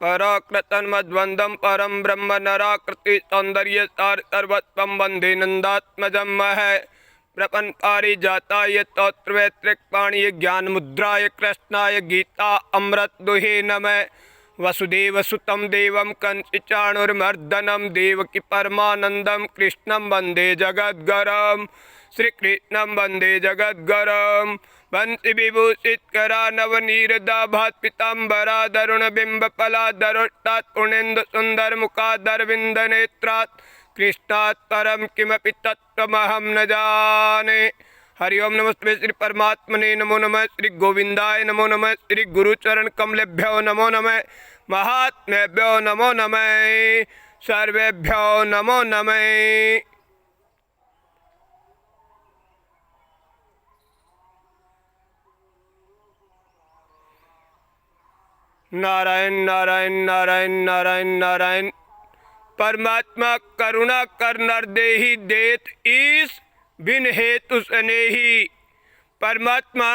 पराकृतन्मद्वन्द्वं परं ब्रह्म नराकृति सौंदर्य सार सर्वत्वं वन्दे नन्दात्मजं है प्रपन्न पारिजाताय स्तोत्रवैत्रिक पाणिय ज्ञान मुद्राय कृष्णाय गीता अमृत दुहे नमः वसुदेव सुतं देवं कंसचाणूरमर्दनं देवकी परमानंदं कृष्णं वंदे जगद्गुरुं श्रीकृष्णं वंदे जगद्गुरुं बंसी विभूषितकरा नवनीरदाभात पीताम्बरा दरुण बिंबफला दरोट्टात् पूर्णेन्दु सुंदर मुखादरविंद नेत्रात् कृष्णात् परम किमपि तत्त्वमहं न जाने। हरि ओम नमस्ते श्री परमात्मने नमो नमः, श्री गोविंदाय नमो नमः, श्री गुरुचरण कमलेभ्यो नमो नमः, महात्मेभ्यो नमो नमः, सर्वेभ्यो नमो नमः। नारायण नारायण नारायण नारायण नारायण। परमात्मा करुणा कर नर देहि देत ईस बिन हेतु स्नेही। परमात्मा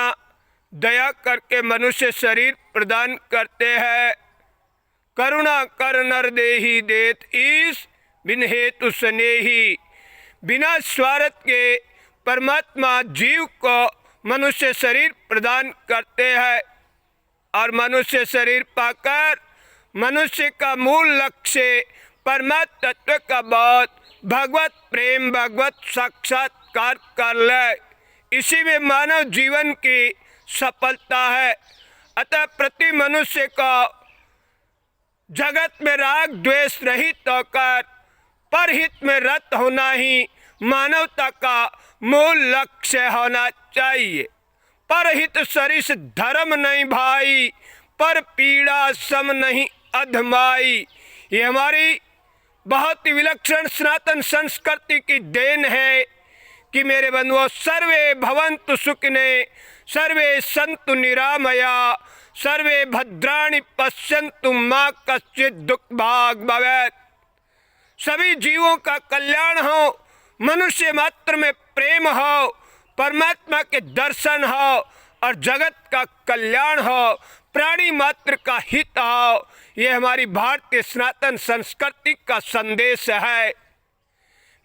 दया करके मनुष्य शरीर प्रदान करते हैं। करुणा कर नर देहि देत ईस बिन हेतु स्नेही। बिना स्वार्थ के परमात्मा जीव को मनुष्य शरीर प्रदान करते हैं और मनुष्य शरीर पाकर मनुष्य का मूल लक्ष्य परमात्मा तत्व का बोध, भगवत प्रेम, भगवत साक्षात्कार कर ले। इसी में मानव जीवन की सफलता है। अतः प्रति मनुष्य को जगत में राग द्वेष रहित होकर परहित में रत होना ही मानवता का मूल लक्ष्य होना चाहिए। परहित सरिस धर्म नहीं भाई, पर पीड़ा सम नहीं अधमाई। ये हमारी बहुत ही विलक्षण सनातन संस्कृति की देन है कि मेरे बंधुओं, सर्वे भवन्तु सुखिने, सर्वे सन्तु निरामया, सर्वे भद्राणि पश्यन्तु मा कश्चित् दुख भाग भवेत्। सभी जीवों का कल्याण हो, मनुष्य मात्र में प्रेम हो, परमात्मा के दर्शन हो और जगत का कल्याण हो, प्राणी मात्र का हित हो। ये हमारी भारतीय सनातन संस्कृति का संदेश है।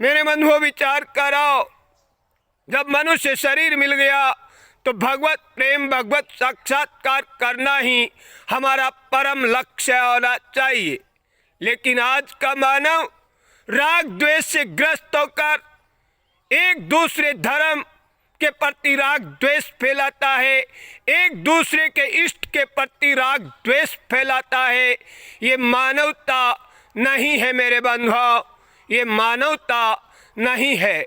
मेरे बंधुओं, विचार करो, जब मनुष्य शरीर मिल गया तो भगवत प्रेम, भगवत साक्षात्कार करना ही हमारा परम लक्ष्य होना चाहिए। लेकिन आज का मानव राग द्वेष से ग्रस्त होकर एक दूसरे धर्म के प्रति राग द्वेष फैलाता है, एक दूसरे के इष्ट के प्रति राग द्वेष फैलाता है। ये मानवता नहीं है मेरे बंधुओं, ये मानवता नहीं है।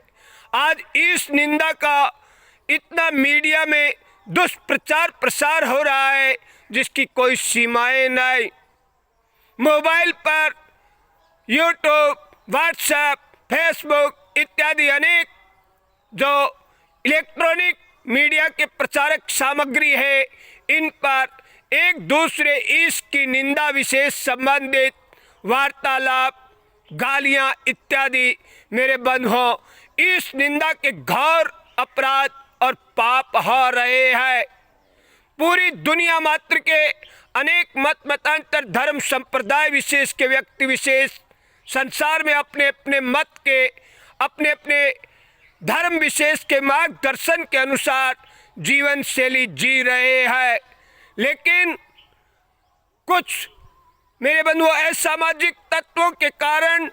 आज इस निंदा का इतना मीडिया में दुष्प्रचार प्रसार हो रहा है जिसकी कोई सीमाएं नहीं। मोबाइल पर यूट्यूब, व्हाट्सएप, फेसबुक इत्यादि अनेक जो इलेक्ट्रॉनिक मीडिया के प्रचारक सामग्री है, इन पर एक दूसरे इसकी निंदा विशेष संबंधित वार्तालाप, गालियां इत्यादि मेरे बंधुओं, इस निंदा के घोर अपराध और पाप हो रहे हैं। पूरी दुनिया मात्र के अनेक मत मतांतर, धर्म संप्रदाय विशेष के व्यक्ति विशेष संसार में अपने अपने मत के, अपने अपने धर्म विशेष के मार्गदर्शन के अनुसार जीवन शैली जी रहे हैं। लेकिन कुछ मेरे बंधुओं असामाजिक तत्वों के कारण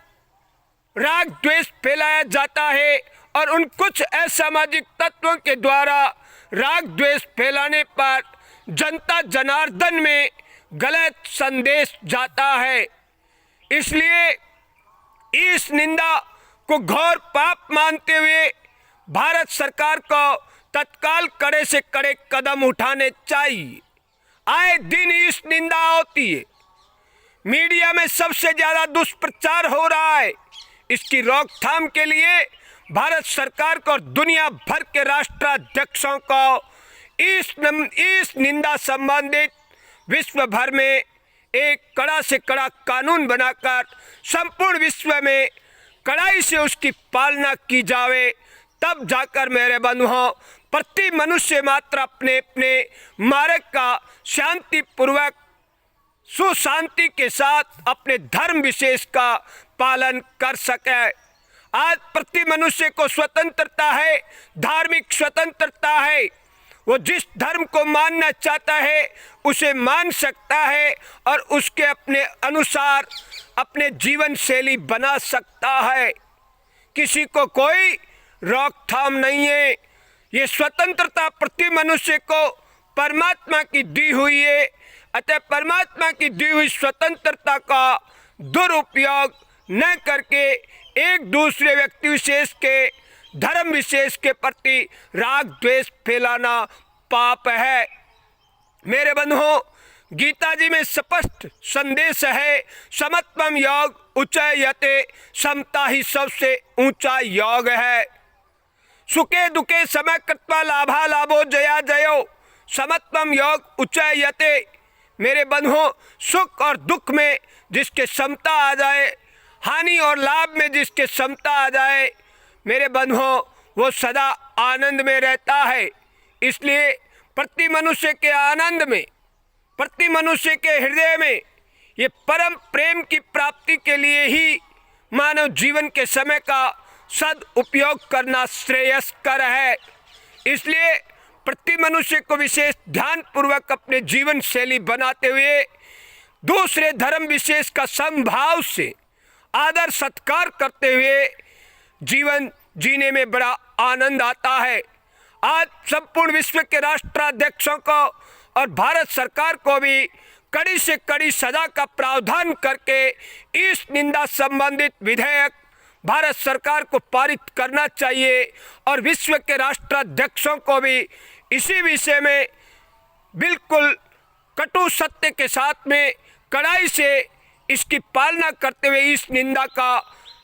राग द्वेष फैलाया जाता है और उन कुछ असामाजिक तत्वों के द्वारा राग द्वेष फैलाने पर जनता जनार्दन में गलत संदेश जाता है। इसलिए इस निंदा को घोर पाप मानते हुए भारत सरकार को तत्काल कड़े से कड़े कदम उठाने चाहिए। आए दिन इस निंदा होती है, मीडिया में सबसे ज़्यादा दुष्प्रचार हो रहा है। इसकी रोकथाम के लिए भारत सरकार को और दुनिया भर के राष्ट्राध्यक्षों को इस निंदा संबंधित विश्व भर में एक कड़ा से कड़ा कानून बनाकर संपूर्ण विश्व में कड़ाई से उसकी पालना की जावे। तब जाकर मेरे बंधुओं, प्रति मनुष्य मात्र अपने अपने मार्ग का शांतिपूर्वक सुशांति के साथ अपने धर्म विशेष का पालन कर सके। आज प्रति मनुष्य को स्वतंत्रता है, धार्मिक स्वतंत्रता है। वो जिस धर्म को मानना चाहता है उसे मान सकता है और उसके अपने अनुसार अपने जीवन शैली बना सकता है। किसी को कोई रोकथाम नहीं है। ये स्वतंत्रता प्रति मनुष्य को परमात्मा की दी हुई है। अतः परमात्मा की दी हुई स्वतंत्रता का दुरुपयोग न करके एक दूसरे व्यक्ति विशेष के, धर्म विशेष के प्रति राग द्वेष फैलाना पाप है। मेरे बंधुओं, गीता जी में स्पष्ट संदेश है, समत्वम योग उच्चयते, समता ही सबसे ऊंचा योग है। सुखे दुखे समय कृत्वा लाभा लाभो जया जयो, समत्वम योग उच्चयते। मेरे बंधुओं, सुख और दुख में जिसके समता आ जाए, हानि और लाभ में जिसके समता आ जाए, मेरे बंधुओं, वो सदा आनंद में रहता है। इसलिए प्रति मनुष्य के आनंद में, प्रति मनुष्य के हृदय में ये परम प्रेम की प्राप्ति के लिए ही मानव जीवन के समय का सदुपयोग करना श्रेयस्कर है। इसलिए प्रति मनुष्य को विशेष ध्यानपूर्वक अपने जीवन शैली बनाते हुए दूसरे धर्म विशेष का समभाव से आदर सत्कार करते हुए जीवन जीने में बड़ा आनंद आता है। आज संपूर्ण विश्व के राष्ट्राध्यक्षों को और भारत सरकार को भी कड़ी से कड़ी सजा का प्रावधान करके इस निंदा संबंधित विधेयक भारत सरकार को पारित करना चाहिए और विश्व के राष्ट्राध्यक्षों को भी इसी विषय में बिल्कुल कटु सत्य के साथ में कड़ाई से इसकी पालना करते हुए इस निंदा का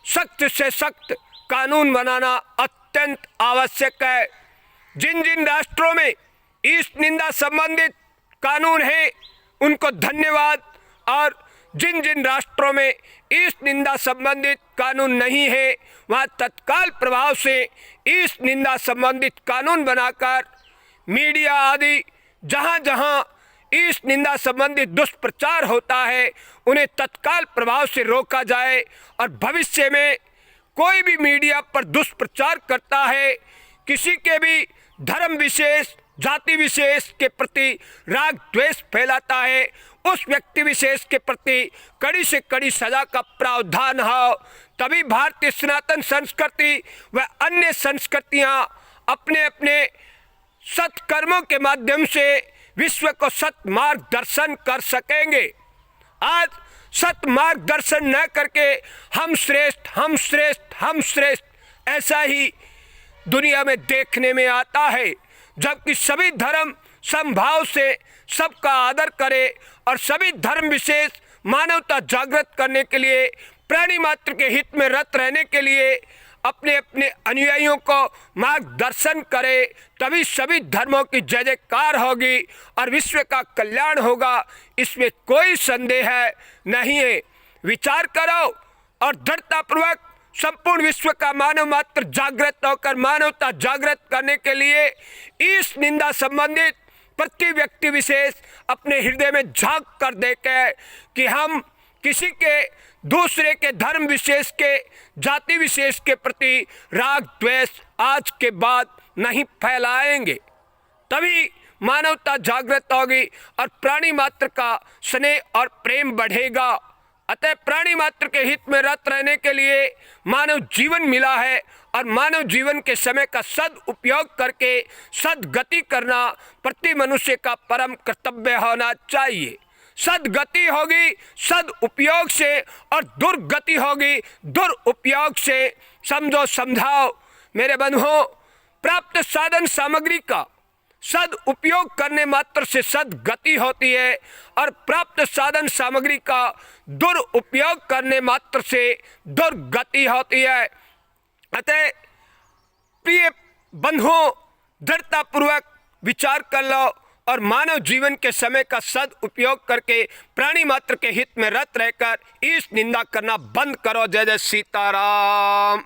सख्त से सख्त कानून बनाना अत्यंत आवश्यक है। जिन जिन राष्ट्रों में इस निंदा संबंधित कानून है उनको धन्यवाद, और जिन जिन राष्ट्रों में इस निंदा संबंधित कानून नहीं है वहाँ तत्काल प्रभाव से इस निंदा संबंधित कानून बनाकर मीडिया आदि जहाँ जहाँ इस निंदा संबंधित दुष्प्रचार होता है उन्हें तत्काल प्रभाव से रोका जाए, और भविष्य में कोई भी मीडिया पर दुष्प्रचार करता है, किसी के भी धर्म विशेष, जाति विशेष के प्रति राग द्वेष फैलाता है, उस व्यक्ति विशेष के प्रति कड़ी से कड़ी सजा का प्रावधान हो। तभी भारतीय सनातन संस्कृति व अन्य संस्कृतियां अपने अपने सत्कर्मों के माध्यम से विश्व को सत्मार्ग दर्शन कर सकेंगे। आज सत्मार्ग दर्शन न करके हम श्रेष्ठ, हम श्रेष्ठ, हम श्रेष्ठ ऐसा ही दुनिया में देखने में आता है, जबकि सभी धर्म समभाव से सबका आदर करे और सभी धर्म विशेष मानवता जागृत करने के लिए, प्राणी मात्र के हित में रत रहने के लिए अपने अपने अनुयायियों को मार्गदर्शन करे, तभी सभी धर्मों की जय जयकार होगी और विश्व का कल्याण होगा। इसमें कोई संदेह नहीं है। विचार करो और दृढ़तापूर्वक संपूर्ण विश्व का मानव मात्र जागृत होकर मानवता जागृत करने के लिए इस निंदा संबंधित प्रति व्यक्ति विशेष अपने हृदय में झांक कर देखे कि हम किसी के दूसरे के धर्म विशेष के, जाति विशेष के प्रति राग द्वेष आज के बाद नहीं फैलाएंगे। तभी मानवता जागृत होगी और प्राणी मात्र का स्नेह और प्रेम बढ़ेगा। अतः प्राणी मात्र के हित में रत रहने के लिए मानव जीवन मिला है और मानव जीवन के समय का सदुपयोग करके सदगति करना प्रति मनुष्य का परम कर्तव्य होना चाहिए। सदगति होगी सदुपयोग से और दुर्गति होगी दुरुपयोग से। समझो, समझाओ मेरे बंधुओं, प्राप्त साधन सामग्री का सदुपयोग करने मात्र से सदगति होती है और प्राप्त साधन सामग्री का दुरुपयोग करने मात्र से दुर्गति होती है। अतः प्रिय बंधुओं, दृढ़तापूर्वक विचार कर लो और मानव जीवन के समय का सदुपयोग करके प्राणी मात्र के हित में रत रहकर इस निंदा करना बंद करो। जय जय सीताराम।